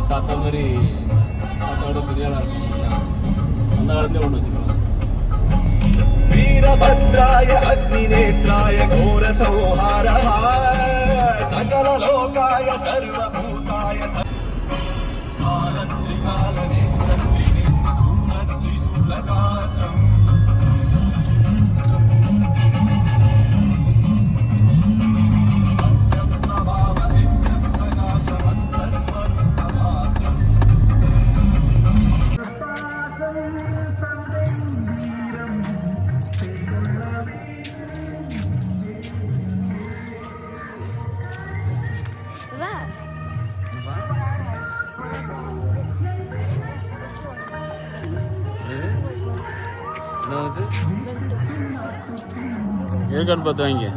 தாத்தா மாதிரி தாத்தாவோட பெரிய ஆளா அந்த காலத்துல ஒன்று வச்சுக்கலாம். வீரபத்ராய அக்னிநேத்ராய கோர சௌஹாரஹ சகல லோகாய சர்வபூதாய இருக்கான்னு பார்த்து வாங்க.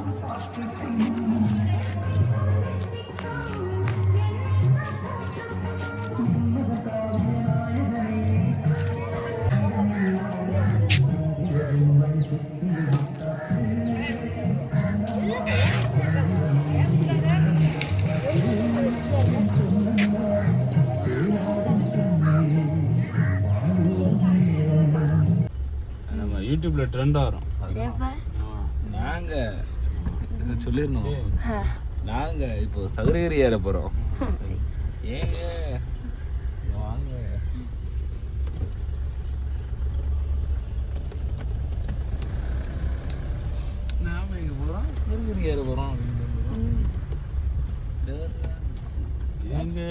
நம்ம யூடியூப்ல ட்ரெண்ட் வரும். நாங்க சொல்லிருந்தோம், நாங்க இப்போ சதுரகிரி ஏற போறோம். ஏங்க வாங்க, நாம எங்க போறோம்? சதுரகிரி ஏற போறோம். ஏங்க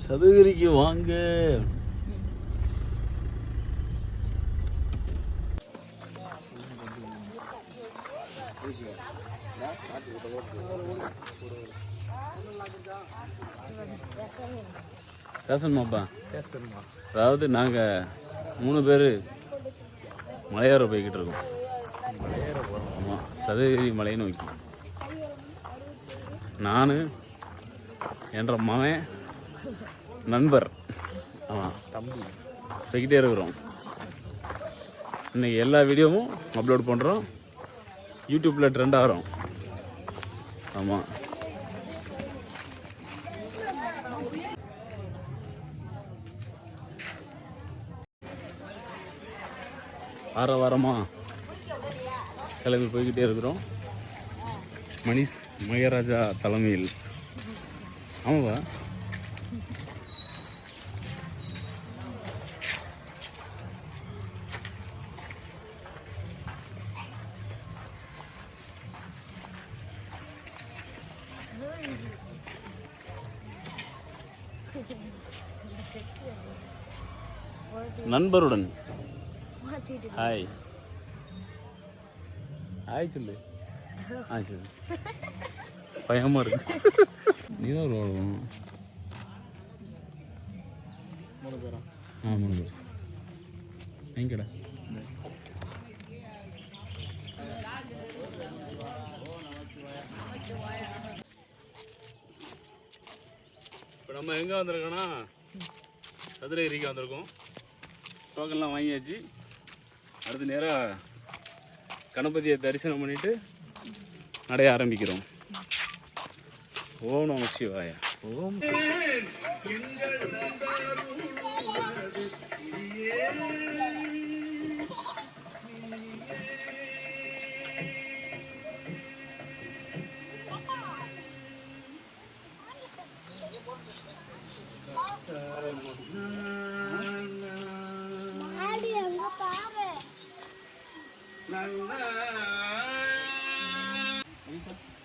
சதுரகிரிக்கு வாங்க. பேசணுமாப்பா? அதாவது நாங்கள் 3 பேர் மலையேற போய்கிட்டு இருக்கோம். ஆமாம், சதுரகிரி மலையை நோக்கி. நான் என்ற மகன் நண்பர், ஆமாம் தம்பி போய்கிட்டே இருக்கிறோம். இன்றைக்கி எல்லா வீடியோவும் அப்லோட் பண்ணுறோம், யூடியூப்பில் ட்ரெண்ட் ஆகிறோம். ஆமாம், வாரமாக கிளம்பி போய்கிட்டே இருக்கிறோம். மணிஷ் மகராஜா தலைமையில். ஆமாவா? நண்பருடன் ஹாய் ஹாய் சொல்லு. சொல்லு, பயமா இருக்கு. நீதான் விளையாடுவோம். 3 பேரா? 3 பேர். எங்கடா? இப்போ நம்ம எங்கே வந்திருக்கோன்னா சதுரகிரிக்கு வந்திருக்கோம். டோக்கன்லாம் வாங்கியாச்சு. அடுத்து நேராக கணபதியை தரிசனம் பண்ணிவிட்டு நடைய ஆரம்பிக்கிறோம். ஓம் நம சிவாய. ஓம்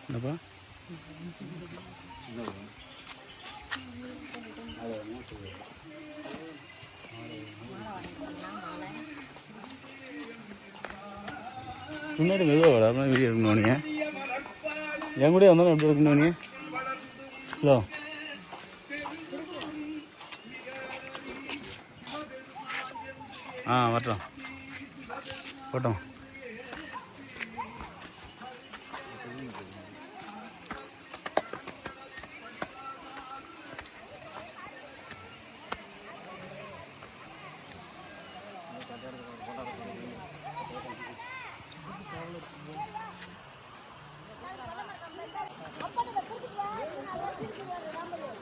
என்னப்பா? முன்னாடி மெதுவாக வராமல் வீடியோ எடுக்கணுங்க. என் கூட வந்தாலும் எப்படி இருக்கணுங்க? ஸ்லோ. வரட்டும் போட்டோம்.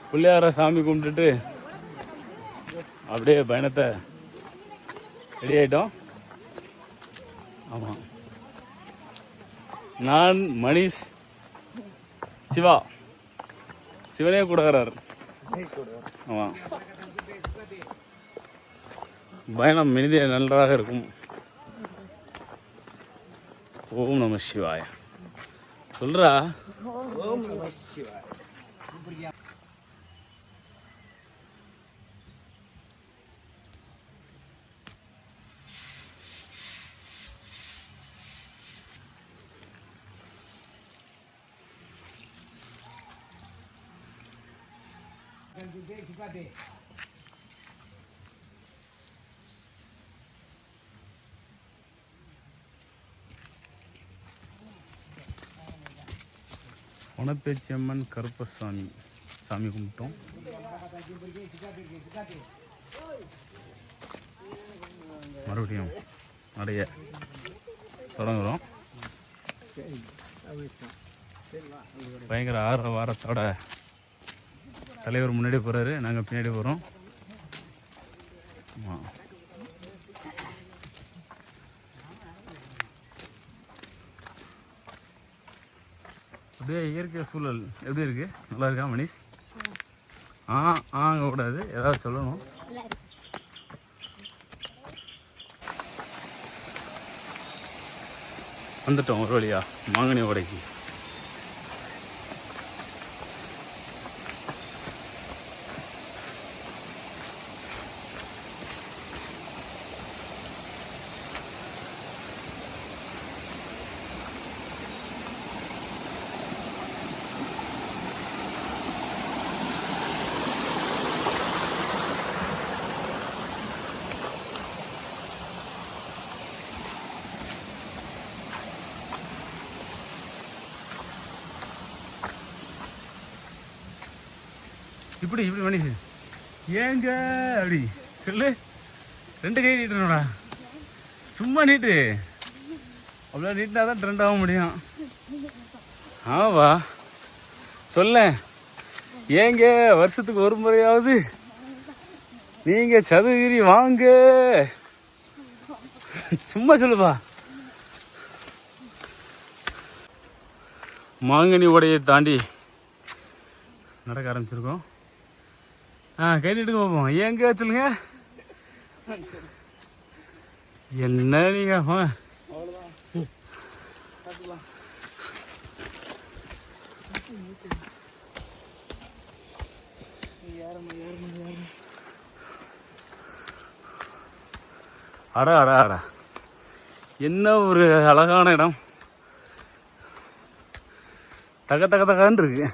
பிள்ளையார சாமி கும்பிட்டுட்டு அப்படியே பயணத்தை ரெடி ஆகிட்டோம். ஆமாம், நான் மணிஷ், சிவா, சிவனே கூட வர்றார். ஆமாம், பயணம் இனிதே நன்றாக இருக்கும். ஓம் நம சிவாய சொல்றா. ஓம் நம சிவாய. வனப்பேச்சியம்மன் கருப்பசாமி சாமி கும்பிட்டோம். மறுபடியும் நிறைய தொடங்குறோம். பயங்கர வாரத்தோட தலைவர் முன்னாடி போகிறாரு, நாங்கள் பின்னாடி போகிறோம். அப்படியே இயற்கை சூழல் எப்படி இருக்கு? நல்லா இருக்கா மணிஷ்? கூடாது, ஏதாவது சொல்லணும். வந்துட்டோம் ஒரு வழியா மாங்கனி ஓடைக்கு. இப்படி இப்படி மணிஷ் ஏங்க அப்படி சொல்லு. 2 கை நீட்டணும்டா, சும்மா நீட்டு. அவ்வளோ நீட்டினா தான் ட்ரெண்ட் ஆக முடியும். ஆவா சொல்ல. ஏங்க வருஷத்துக்கு ஒரு முறையாவது நீங்க சதுரகிரி வாங்க, சும்மா சொல்லுப்பா. மாங்கனி உடையை தாண்டி நடக்க ஆரம்பிச்சிருக்கோம். கை நீட்டுக்கு பார்ப்போம். ஏங்க சொல்லுங்க. என்ன நீங்க அடா அடா அடா, என்ன ஒரு அழகான இடம். தக தக தகன்னு இருக்கு.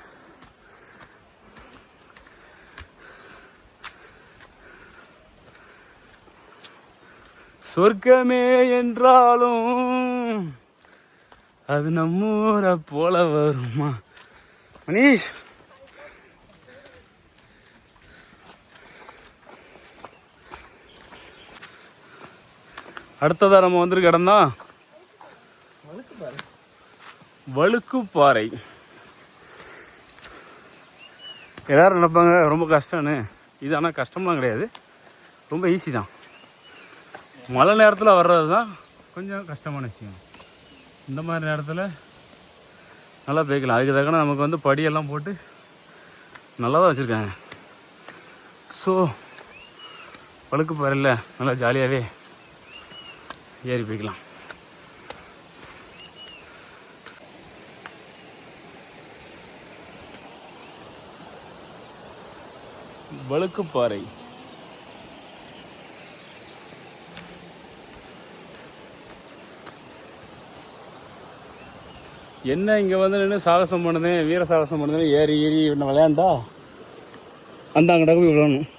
சொர்க்கமே என்றாலும் அது நம்மூரை போல வருமா மணிஷ்? அடுத்ததா நம்ம வந்திருக்க இடம் தான் வழுக்குப்பாறை. எல்லாரும் நினைப்பாங்க ரொம்ப கஷ்டம்னு. இது ஆனால் கஷ்டம்லாம் கிடையாது, ரொம்ப ஈஸி தான். மழை நேரத்தில் வர்றது தான் கொஞ்சம் கஷ்டமான விஷயம். இந்த மாதிரி நேரத்தில் நல்லா போய்க்கலாம். அதுக்கு தக்கன நமக்கு வந்து படியெல்லாம் போட்டு நல்லா தான் வச்சுருக்காங்க. ஸோ வழுக்குப்பாறையில் நல்லா ஜாலியாகவே ஏறி போய்க்கலாம். வழுக்குப்பாறை என்ன இங்கே வந்து நின்று சாகசம் பண்ணுது, வீர சாகசம் பண்ணுதுன்னு ஏறி ஏறி இன்னும் விளையாண்டா அந்த அங்கடா போய் விளையாடணும்.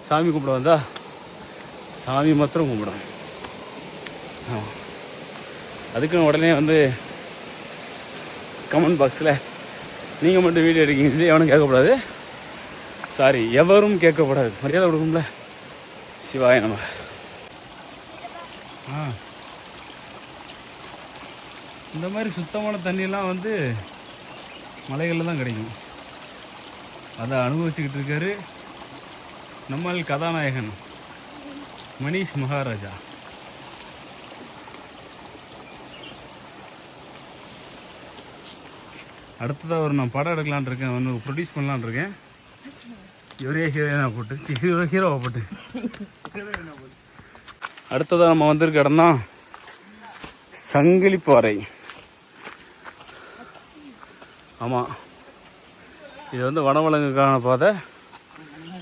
சாமி கும்பிட வந்தா சாமி மாத்திரம் கும்பிடணும். ஆமாம், அதுக்குன்னு உடனே வந்து கமெண்ட் பாக்ஸில் நீங்கள் மட்டும் வீடியோ எடுக்கீங்க எவனும் கேட்கக்கூடாது. சாரி, எவரும் கேட்கக்கூடாது. மரியாதை கொடுக்கும்ல. சிவாய நம்ம. இந்த மாதிரி சுத்தமான தண்ணியெல்லாம் வந்து மலைகளில் தான் கிடைக்கும். அதை அனுபவிச்சுக்கிட்டு இருக்காரு நம்மள் கதாநாயகன் மணிஷ் மகாராஜா. அடுத்ததாக ஒரு நான் படம் எடுக்கலான் இருக்கேன், ஒன்று ப்ரொடியூஸ் பண்ணலான் இருக்கேன். இவரே ஹீரோயினாக போட்டு ஹீரோவை போட்டு. அடுத்ததாக நம்ம வந்திருக்க இடம் தான் சங்கிலிப்பாறை. ஆமாம், இது வந்து வனவிலங்குக்கான பாதை.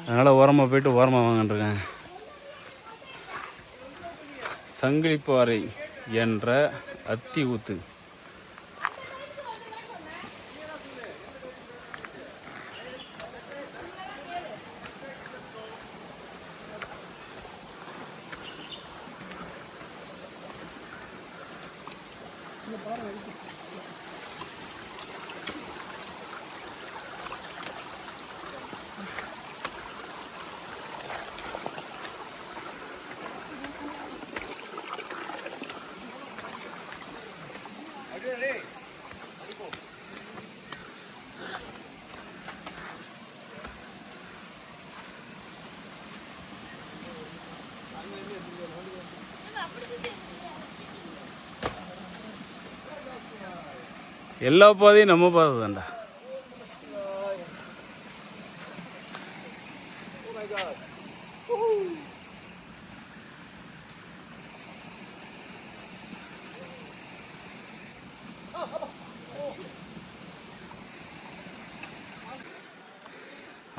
அதனால் ஓரமாக போயிட்டு ஓரமாக வாங்கிட்டுருக்கேன். சங்கிலிப்பாறை என்ற அத்தி ஊத்து. எல்லா பாதையும் நம்ம பாதை தான்டா.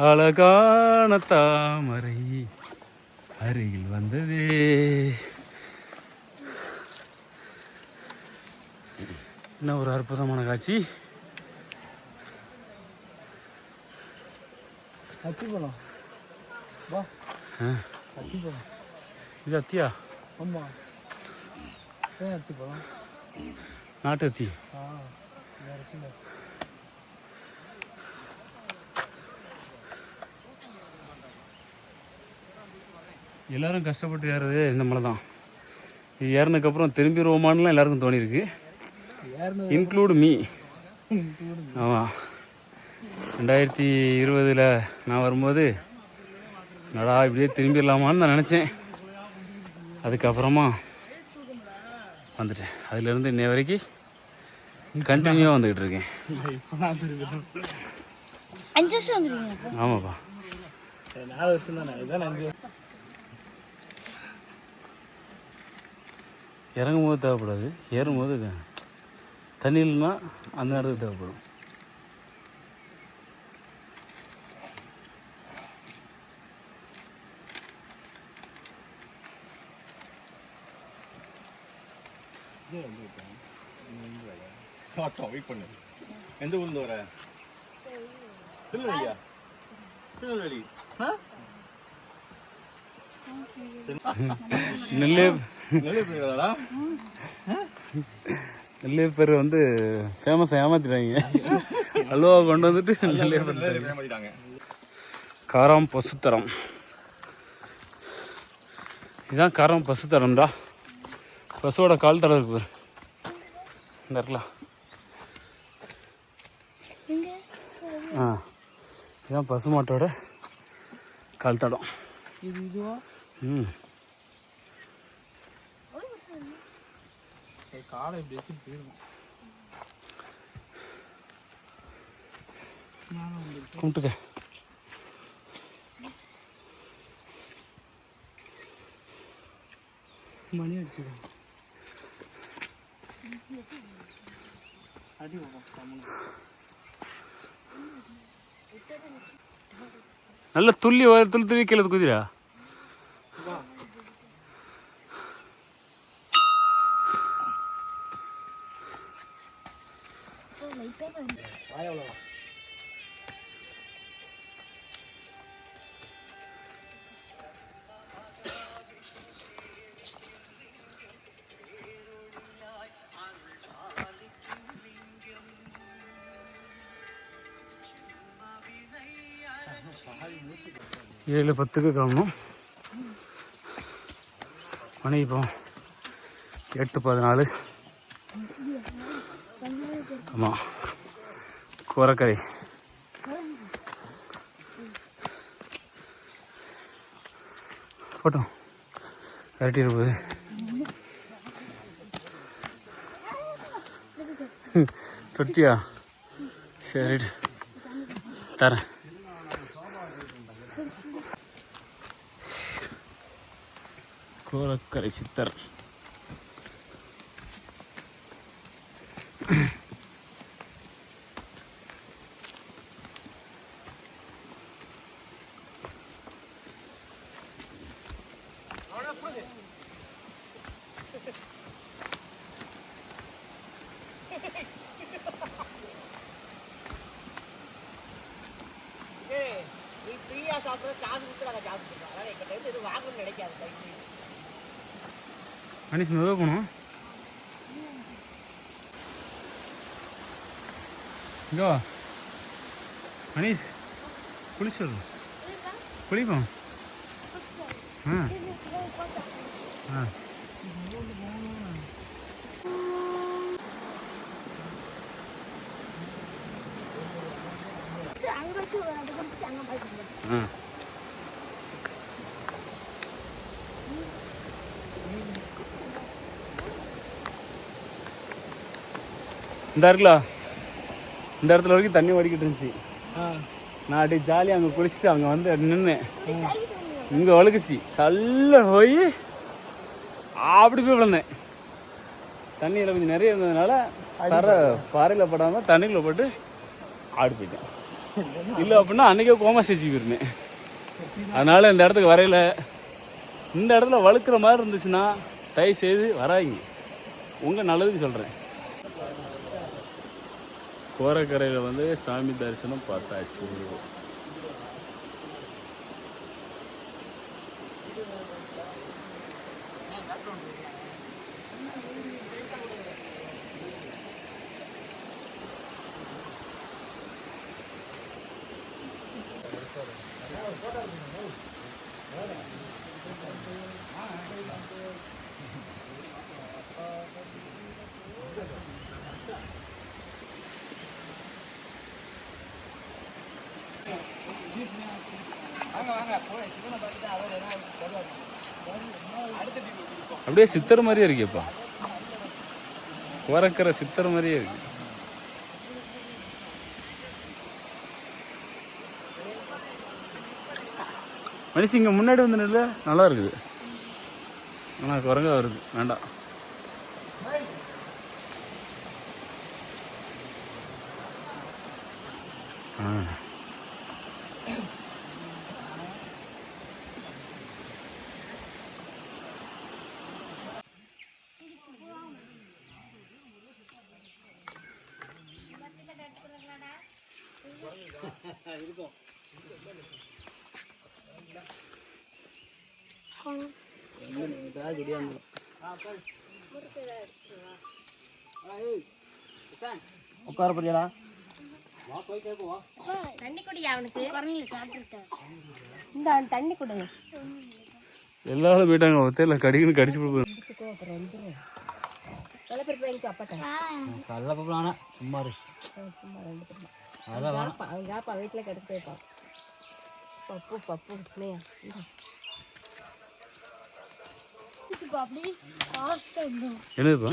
அழகான தாமரை அருகில் வந்ததே. என்ன ஒரு அற்புதமான காட்சி. அத்திப்பழம். வா, அத்திப்பழம். இது அத்தியா? ஆமாம், ஏன் அத்திப்பழம்? நாட்டு அத்தி. எல்லாரும் கஷ்டப்பட்டு ஏறுறது இந்த மலை தான். இது ஏறினதுக்கப்புறம் திரும்பிடுவோமான்லாம் எல்லாருக்கும் தோணியிருக்கு, இன்க்ளூடு மீ. ஆமாம், 2020 நான் வரும்போது நடா இப்படியே திரும்பிடலாமான்னு நான் நினச்சேன். அதுக்கப்புறமா வந்துட்டேன். அதுலேருந்து இன்னைய வரைக்கும் கண்டினியூவாக வந்துக்கிட்டு இருக்கேன். ஆமாப்பா, 4 வருஷம் தானே. இதுதான் இறங்கும் போது தேவைப்படாது, ஏறும்போது தண்ணி இல்லைன்னா அந்த இடத்துக்கு தேவைப்படும். வெயிட் பண்ணு. எந்த ஊர்ந்து வர? திருநெல்வேலியா? திருநெல்வேலி. நெல்லையூர் பேர் வந்து ஃபேமஸாக ஏமாத்திட்டாங்க. அல்வா கொண்டு வந்துட்டு ஏமாத்திட்டாங்க. காரம் பசுத்தரம். இதுதான் காரம் பசுத்தரம்டா. பசுவோட கால் தடம் இருக்கு பாரு, இந்த இருக்கலாம். இதுதான் பசுமாட்டோட கால் தடம். ம், காலை இப்படி வச்சு போயிருக்கும். கும்பிட்டுக்க. மணி அடிச்சுக்கோ. அடி நல்ல துள்ளி துள்ளி கீழே குதிரா. 7:10 கிளம்பணும். மணி இப்போ 8:14. ஆமாம், கோரக்கரை. போட்டோம் கரெக்டி இருப்பது. தொட்டியா? சரி தரேன். கோரக்கரை சித்தர். மணிஷ் மெதுவாக போகணும். இங்கோ மணிஷ் குளிச்சு குளிப்போம். ஆ ஆ ஆ இந்த இருக்குல்ல, இந்த இடத்துல வரைக்கும் தண்ணி ஓடிக்கிட்டு இருந்துச்சு. நான் அப்படியே ஜாலியாக அங்கே குளிச்சுட்டு அங்கே வந்து நின்று இங்கே வழுக்குச்சு. சல்ல போய் அப்படி போய் விழுந்தேன். தண்ணியில் கொஞ்சம் நிறைய இருந்ததுனால பாறையில் படாமல் தண்ணிக்குள்ளே போட்டு ஆடி போயிட்டேன். இல்லை அப்படின்னா அன்றைக்கே கோமா ஸ்டேஜுக்கு போயிருந்தேன். அதனால் இந்த இடத்துக்கு வரையில் இந்த இடத்துல வழுக்கிற மாதிரி இருந்துச்சுன்னா தயவு செய்து வராங்க. உங்கள் நல்லதுக்கு சொல்கிறேன். கோரக்கரையில் வந்து சாமி தரிசனம் பார்த்தாச்சு. அப்படியே சித்தர் மாதிரியே இருக்கேப்பா. கோரக்கரை சித்தர் மாதிரியே இருக்கு. மனுஷன் இங்கே முன்னாடி வந்து நில்ல, நல்லா இருக்குது. ஆனால் குரங்கா வருது, வேண்டாம். உட்கார போறியா? தண்ணி குடியா? அவனுக்கு இந்த தண்ணி குடுங்க. எல்லாரும் போயிட்டாங்க. ஒத்தையில கடிக்குன்னு கடிச்சு போடுவேன். சும்மா வீட்டுல கெடுத்து வைப்பான். பப்பு பப்பு இல்லையா? என்னதுப்பா?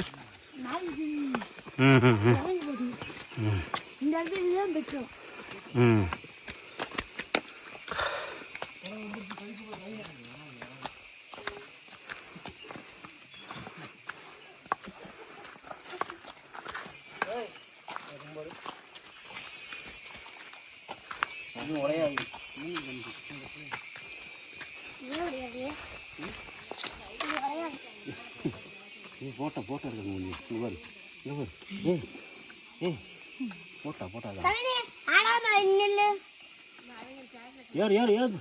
போட்டா போட்டா இருக்கு. போட்டா போட்டா யார் யார் யார்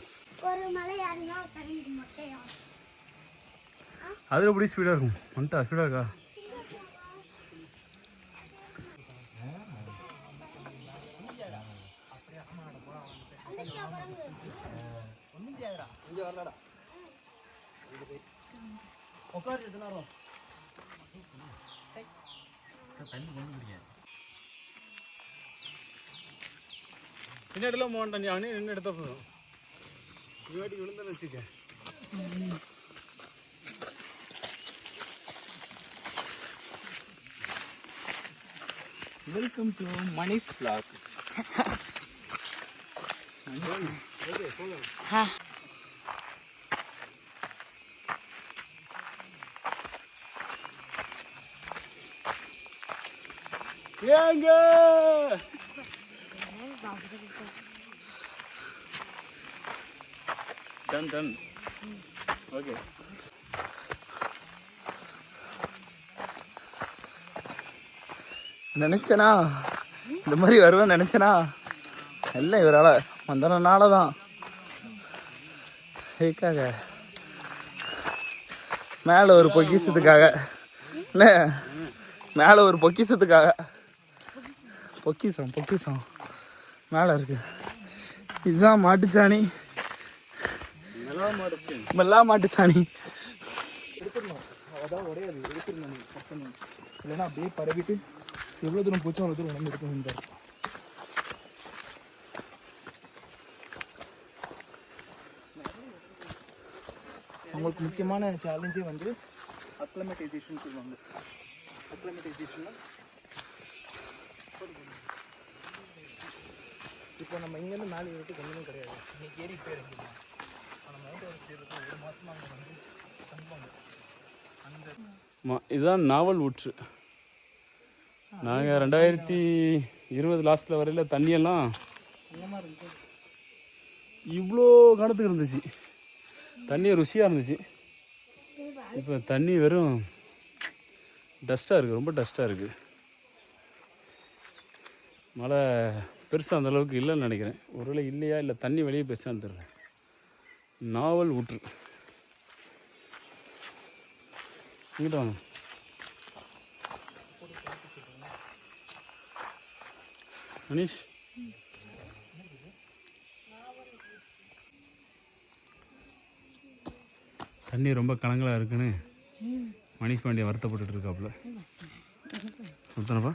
அதில் எப்படி ஸ்பீடாக இருக்கும்? வந்துட்டா ஸ்பீடாக இருக்கா? வரலடா உட்காரு எத்தனை நேரம் தண்ணி கொண்டு முடியாது பின்னாடிலாம் போகண்டான் அவனே நின்று எடுத்த போதும் வாட்டிக்கு விழுந்தன்னு வச்சுக்க வெல்கம் டு மணிஸ் vlog ஏங்க டன் ஓகே நினைச்சனா இந்த மாதிரி வருவேன் நினைச்சனா எல்லாம் இவரால் வந்தனால தான் இதுக்காக மேலே ஒரு பொக்கிஷத்துக்காக இல்லை மேலே ஒரு பொக்கிஷத்துக்காக பொக்கிஷம் மேலே இருக்கு இதுதான் மாட்டுச்சாணி மெல்லா மாட்டுச்சாணி எடுத்துடணும் அதான் உடையாது எடுத்துடணும் இல்லைன்னா அப்படியே பரவிட்டு எவ்வளோ தூரம் போச்சோ அவ்வளோ தூரம் உடம்பு எடுக்கணும் அவங்களுக்கு முக்கியமான சேலஞ்சே வந்து அக்ளமேட்டைசேஷன் சொல்லுவாங்க அக்ளமேட்டைசேஷன்னா இப்போ நம்ம இங்கேருந்து மேலே ஏறிட்டு ஒன்றுமே கிடையாது இன்னைக்கு ஏறி போயிருக்கலாம் ஆனால் மவுண்ட் எவரெஸ்ட் ஏறிட்டு 1 மாதம் அங்கே வந்து தங்குவாங்க அந்த இதுதான் நாவல் ஊற்று நாங்கள் 2020 லாஸ்ட்டில் வரையில் தண்ணியெல்லாம் இவ்வளோ கணத்துக்கு இருந்துச்சு தண்ணி ருசியாக இருந்துச்சு இப்போ தண்ணி வெறும் டஸ்ட்டாக இருக்குது ரொம்ப டஸ்ட்டாக இருக்குது மழை பெருசாக அந்தளவுக்கு இல்லைன்னு நினைக்கிறேன் ஒருவேளை இல்லையா இல்லை தண்ணி வெளியே பெருசான்னு தெரியல நாவல் ஊற்று இங்கிட்ட வாங்க மனிஷ் தண்ணி ரொம்ப கலங்களாக இருக்குன்னு மணிஷ் பாண்டியன் வருத்தப்பட்டு இருக்காப்புல சுத்தனப்பா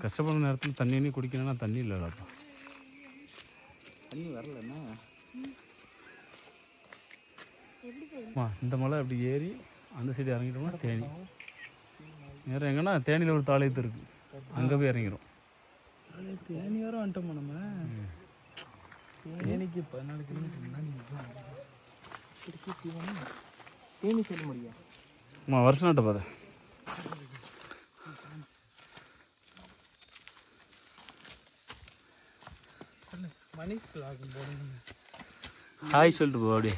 கஷ்டப்படுற நேரத்தில் தண்ணி குடிக்கணும்னா தண்ணி இல்லைடாப்பா தண்ணி வரலன்னா இந்த மலை அப்படி ஏறி அந்த சைடு இறங்கிட்டோம்னா தேனி நேரம் எங்கன்னா தேனியில் ஒரு தாளையத்து இருக்குது அங்கே போய் இறங்கிடும் தேனி வரும் வந்துட்டோமா நம்ம தேனிக்கு 14 கிலோமீட்டர் முன்னாடி தேனி சொல்ல முடியும் வருஷம் நாட்டை பாரு மணிஸ் vlog போடுங்க ஹாய் சொல்லிட்டு போ அப்படியே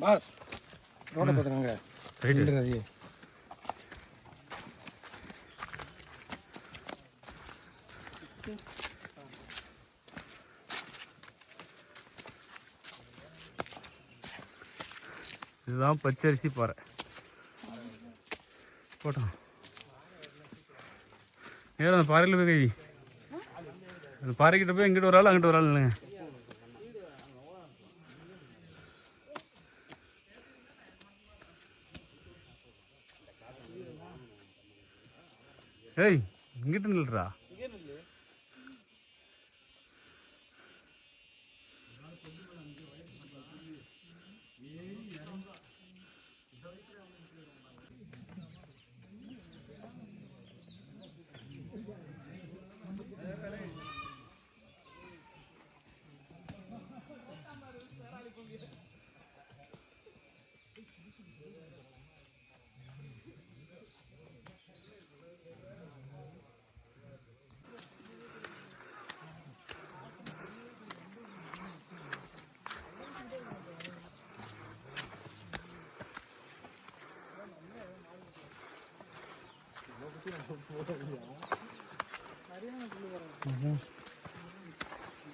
பாஸ் ரோட பார்த்துனாங்க ரைட்டு இதுதான் பச்சரிசி பாறை போட்டோம் ஏன் அந்த பாறையில் போய் கை அந்த பாறைக்கிட்ட போய் இங்கிட்ட ஒரு ஆள் அங்கிட்ட ஒரு ஆள் இல்லைங்க ஏய் இங்கிட்ட நில்றா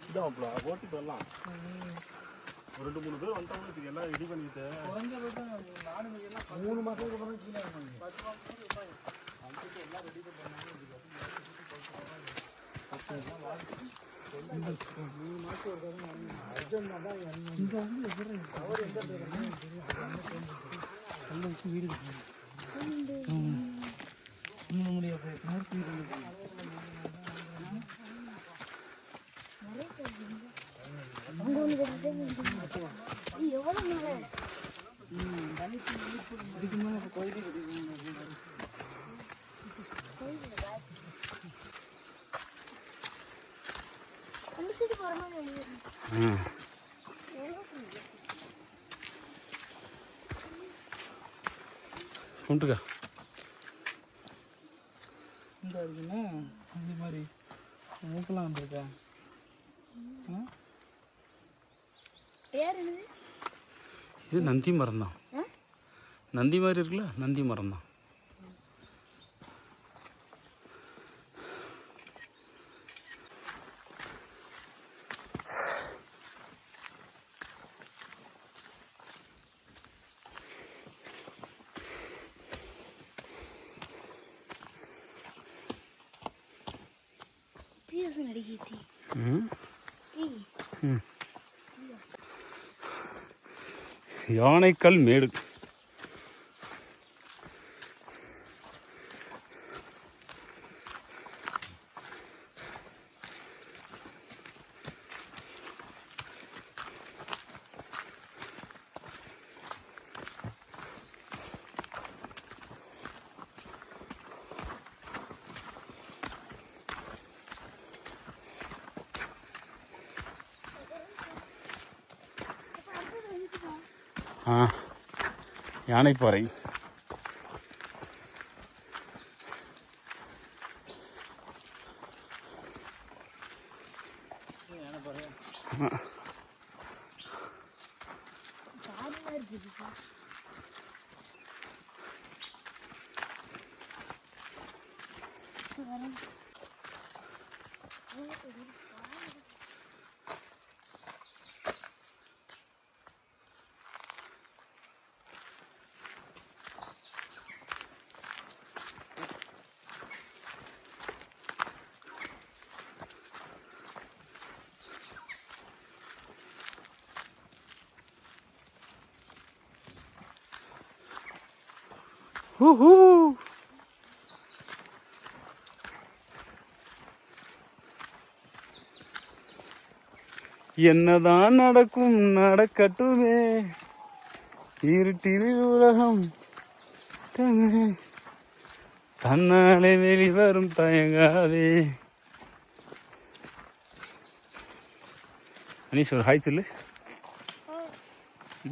இதான் ஓட்டிட்டு வரலாம். ஒரு 2-3 பேர் வந்துட்டாங்க, எல்லாம் ரெடி பண்ணிட்டு 3 மாதத்துக்கு அப்புறம் கீழே வீடு கும்பிட்டுக்கா. இந்த இருக்குன்னா இந்த மாதிரி மூக்கெல்லாம் வந்திருக்கா. இது நந்தி மரம் தான். நந்தி மாதிரி இருக்குல்ல, நந்தி மரம் தான். யானைக்கல் மேடு. யானைப்பாறை. என்னதான் நடக்கும் நடக்கட்டுமே, இருட்டில் உலகம் தன்னாலே வெளிவரும் தயங்காதே. அனீஷ் ஒரு ஹாய் சொல்லு.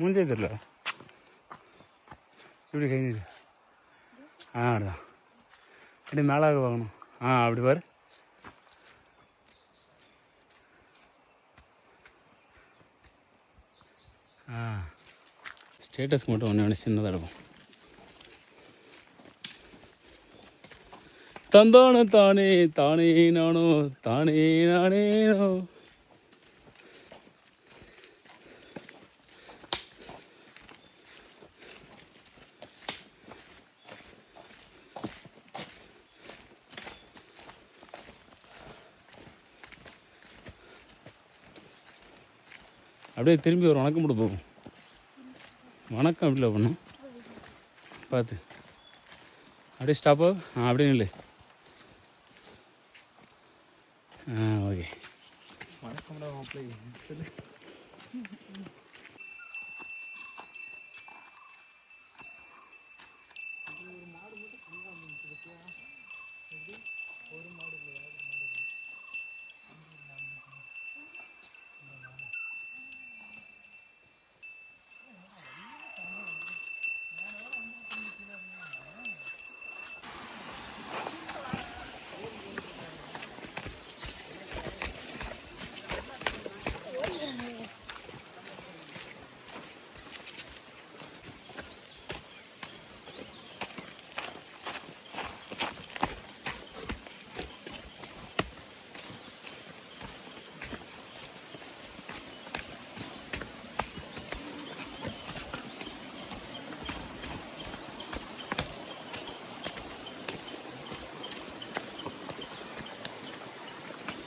மூஞ்சே தெரியல, இப்படி கை நீடு. அப்படிதான், அப்படி மேலாக வாங்கணும். அப்படி பாரு. ஸ்டேட்டஸ்க்கு மட்டும் ஒன்று சின்னதாக இருக்கும். தந்தான தானே தானே நானோ தானே நானேனோ. அப்படியே திரும்பி ஒரு வணக்கம் போட்டு போகும். வணக்கம் அப்படில பண்ணும் பார்த்து. அப்படியே ஸ்டாப்போ. அப்படியே நில்லு. ஓகே. வணக்கம்டா மாப்பிள்ளை சொல்லு.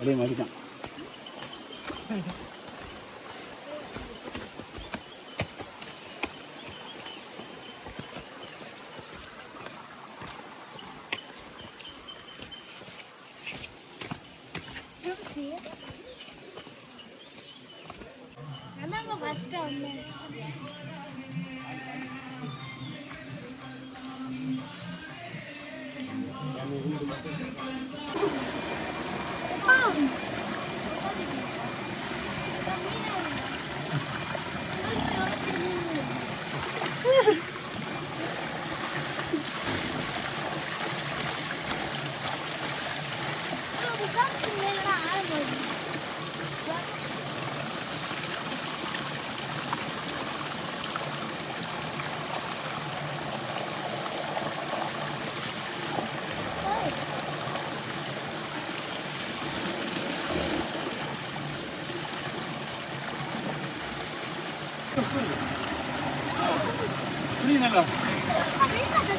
அதே மாதிரி தான்.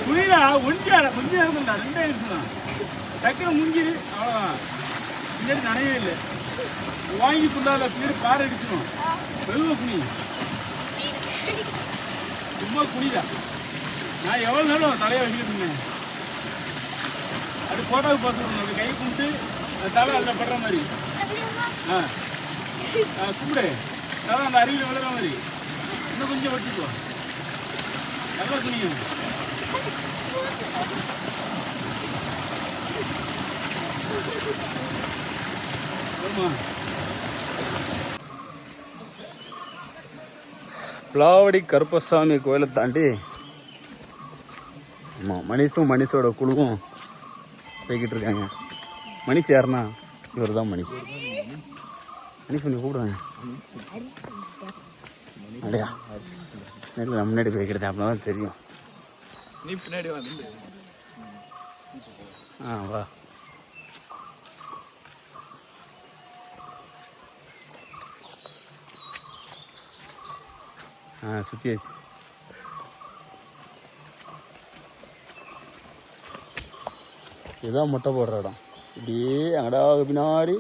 புரியல ஒன்றியாட கொஞ்சம் இருக்கும்டா, 2 இருக்குதான் டக்குனு முடிஞ்சிரு, அவ்வளோதான். பின்னாடி நனையவே இல்லை. வாங்கி ஃபுல்லாக பின்னாடி பாறை அடிச்சிடும். வெள்ள குனி, சும்மா குனிதா. நான் எவ்வளோ நேரம் தலையை வச்சுக்கிட்டு இருந்தேன். அது போட்டோவுக்கு பார்த்துக்கணும். அது கை கும்பிட்டு தலை அதில் படுற மாதிரி. கும்பிடு, அதான் அந்த அருவியில் விழுற மாதிரி. இன்னும் கொஞ்சம் வச்சுக்கோ, நல்லா குனியும். பிளாவடி கருப்பசாமி கோயிலை தாண்டி ஆமாம் மணிஷோட குழுவும் போய்கிட்டு இருக்காங்க. மணிஷ் யாருன்னா இவர் தான் மணிஷ். மணிஷ் பண்ணி கூப்பிடுவாங்க. அப்படியா? இல்லை, நான் முன்னாடி போய்க்கிறது, அப்படின்னா தான் தெரியும். நீ பின்னாடி வந்து வா. சுற்றியாச்சு. இதுதான் முட்டை போடுற இடம். இப்படியே அங்கடா பின்னாடி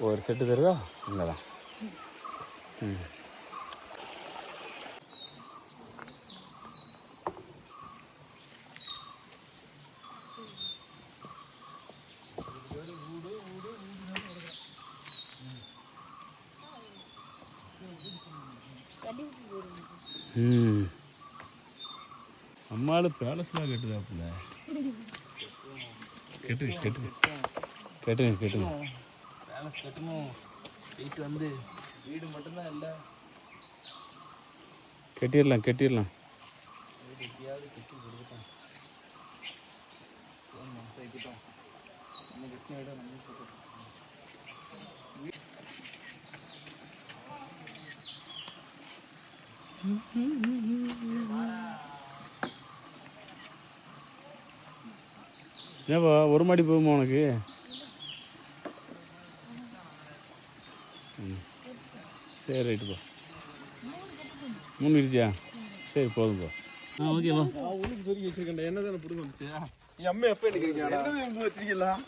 ஒரு செட்டு தருதா, அங்கே தான். அம்மாள் பேலஸ்லாம் கட்டுதாப்புல. கேட்டுங்க பேலஸ் கட்டணும். வீட்டு வந்து வீடு மட்டும்தான் இல்லை, கட்டிடலாம். வீடு எப்படியாவது கட்டி கொடுத்துட்டோம். சேர்க்கிட்டோம். நம்ம கட்டின இடம் நம்ம போட்டோம். ஏப்பா ஒரு மாடி போகுமா உனக்கு? சரி, ரைட்டுப்பா. 3 இருச்சியா? சரி, போதும்பா. ஓகேவா. நான் உள்ளுக்கு சொல்லி வச்சிருக்கேன். என்ன தானே பிடிக்க வந்துச்சு? என் அம்மா எப்போ எடுக்கிறீங்க? என்னது வச்சிருக்கலாம்.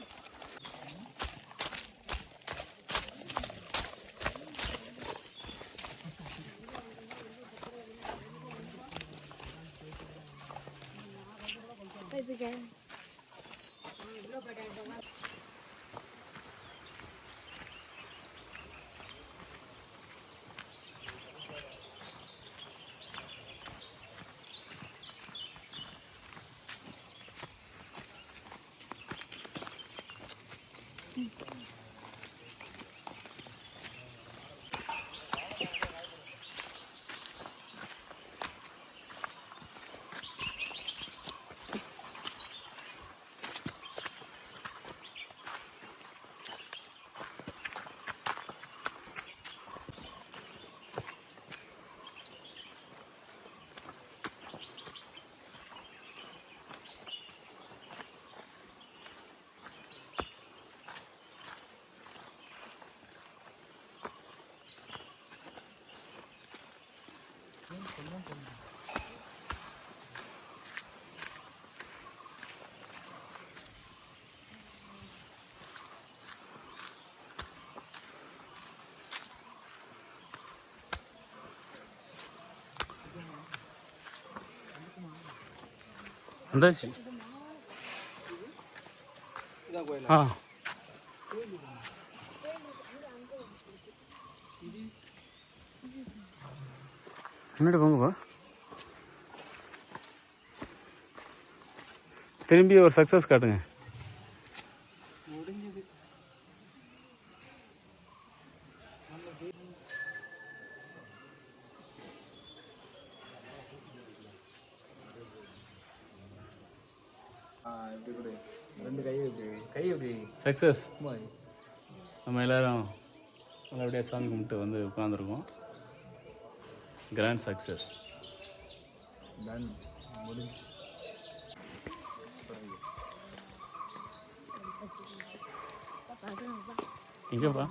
வந்தாச்சு. இதான் கோயில். ஆ முன்னாடி போங்கப்பா. திரும்பி ஒரு சக்ஸஸ் காட்டுங்க. முடிஞ்சது. இப்படி கொடு. 2 கை எப்படி சக்ஸஸ். நம்ம எல்லோரும் நல்லபடியாக சாமி கும்பிட்டு வந்து உட்காந்துருக்கோம். Grand success. டன் முடிஞ்சு. எங்கேப்பா?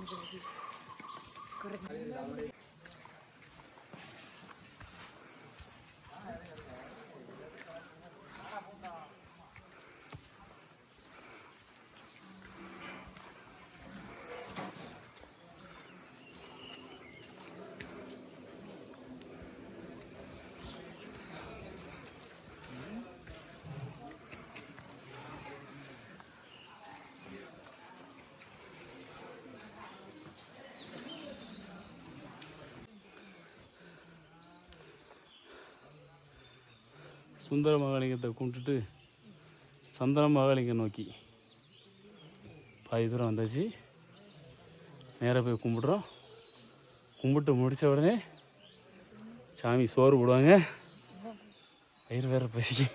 சுந்தர மகாலிங்கத்தை கும்பிட்டுட்டு சந்தன மகாலிங்கம் நோக்கி பாதி தூரம் வந்தாச்சு. நேராக போய் கும்பிட்றோம். கும்பிட்டு முடித்த உடனே சாமி சோறு போடுவாங்க. வயிறு வேற பசிக்கு.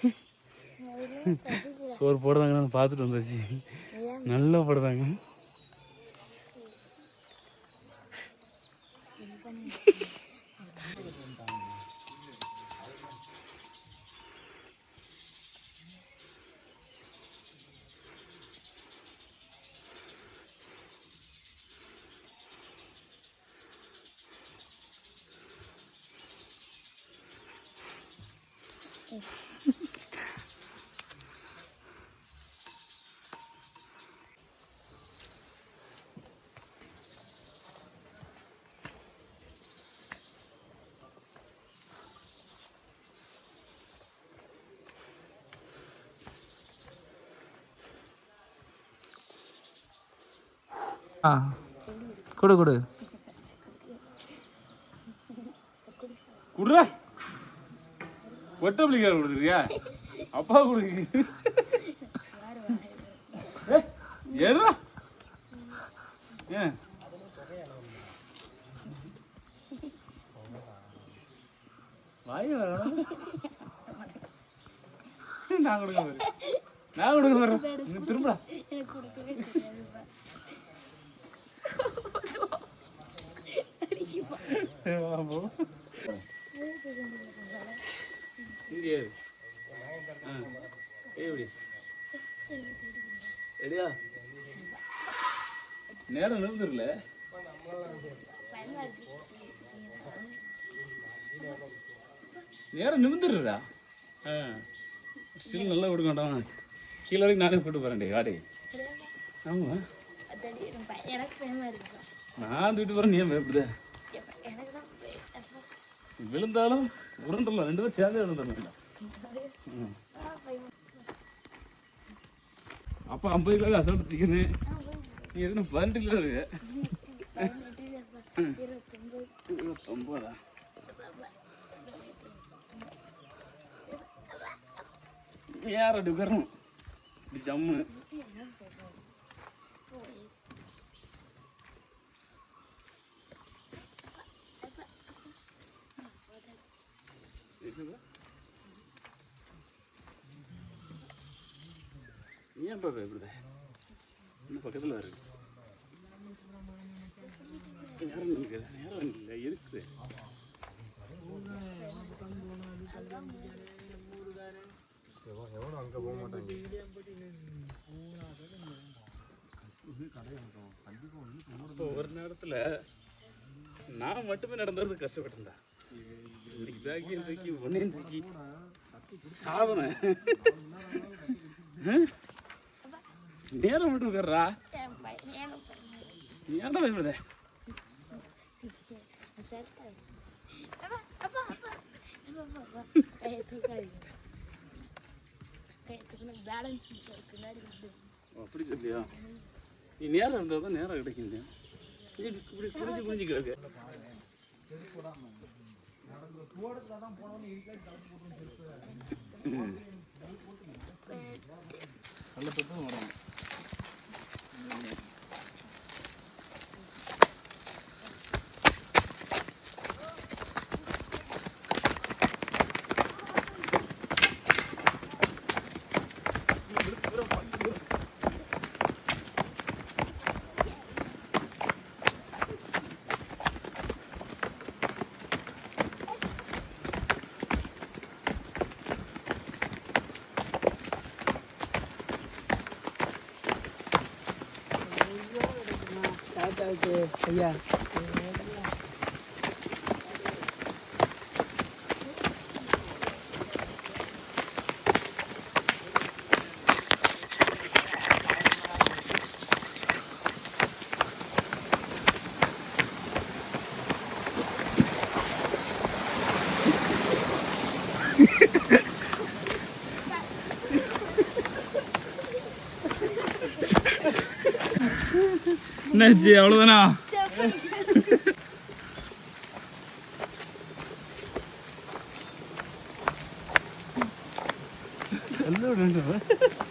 சோறு போடுறாங்கன்னு பார்த்துட்டு வந்தாச்சு. நல்லா போடுறாங்க. கொடு கொடு குடுறா. ஒட்டப்பிள்ளைக்கார கொடுத்துருக்கியா? அப்பா கொடுக்கு. ஏறா. ஏன் வாய் நான் கொடுக்க பாரு. நான் கொடுக்க பாரு. திரும்ப இங்கே எப்படி ரெடியா? நேரம் நிறுந்துருல. நேரம் நிமிந்துடுறா. ஸ்டில் நல்லா கொடுக்க மாட்டான். கீழே வரைக்கும் நானே போட்டு போறேன். வாடி. ஆமா நான் தூக்கிட்டு போறேன். நீ ஏன் பயப்படுத? விழுந்தாலும் உருண்டலாம். 2 பேரும் சேர்ந்தே விழுந்துடலாம். அப்பா 50 கிலோ அசல்ட்டு திக்கிறேன். நீ எதுவும் 12 கிலோ இருக்கு. 29. யார் அப்படி உட்காரணும்? இப்படி ஜம்மு. ஏன் பாப்பா எப்படித இன்னும் பக்கத்தில் இருக்கு. நேரம் இருக்குது. நேரம் இல்லை இருக்குது. அங்கே போக மாட்டாங்க. ஒரு நேரத்தில் நான் மட்டுமே நடந்தது கஷ்டப்பட்டிருந்தா. இன்னைக்கு பேக்கையும் தூக்கி ஒன்னையும் தூக்கி சாதனை. நேரம் மட்டும் உட்கார்றா. ஏன்டா பயப்படுத? பேலன்ஸ் பின்னாடி அப்படி சொல்லியா நீ நேரம் இருந்தால் தான் நேரம் கிடைக்குங்க இப்படி குனிஞ்சு குனிஞ்சு கிடக்கு நல்ல தொட்டும் வரும் ஐயா என்னாச்சு அவ்வளோதானா சொல்ல